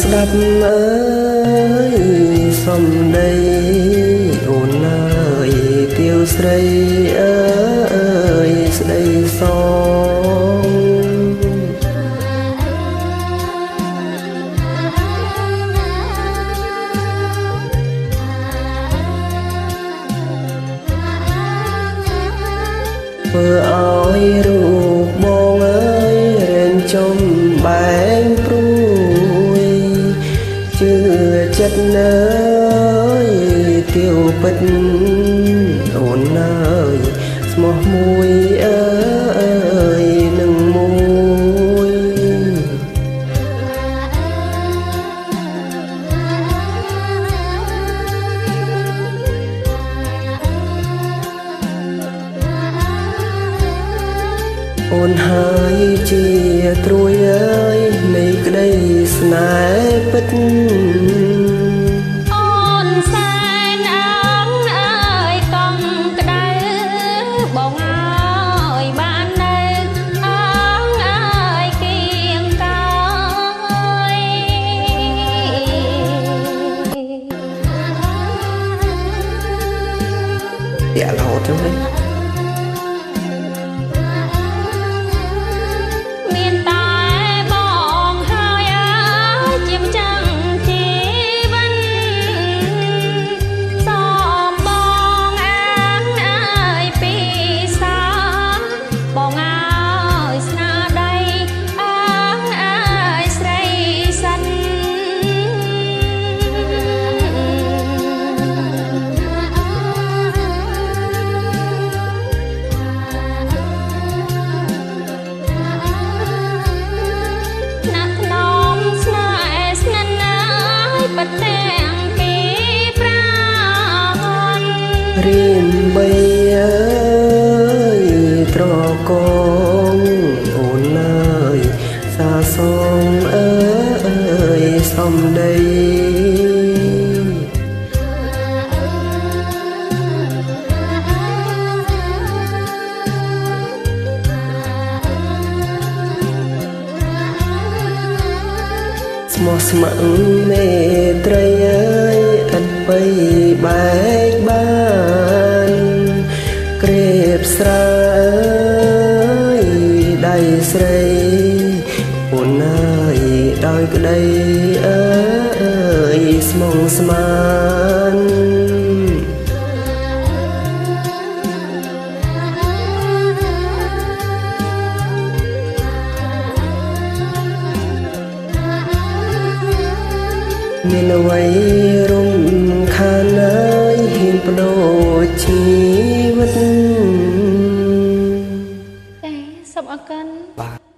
ស្ដាប់អើយសំដីអូនអើយទាវស្រីអើយស្ដីសងធ្វើឲ្យរូបបងអើយរៀនចំបែងព្រួយជឿចិត្តនៅទាវពិតអូនអើយស្មោះមួយអើយនឹងមួយអូនហើយជាត្រួយអើយនៃក្តីស្នេហ៍ពិតអូនសែនអងអើយកង់ក្ដៅបងអើយបាននៅអងអើយគៀងកោយយ៉ារហូតចឹងហ្នឹងរៀនបីអើយត្រកងអូនអើយសាសងអើយសំដីស្មោះស្ម័គ្រមេត្រីអើយឥតបីបែកបានក្រេបស្រាយដៃស្រីអូនអើយដោយក្តីអើយស្មងស្មានមានអ្វីរំខានហើយហ៊ានបដូរ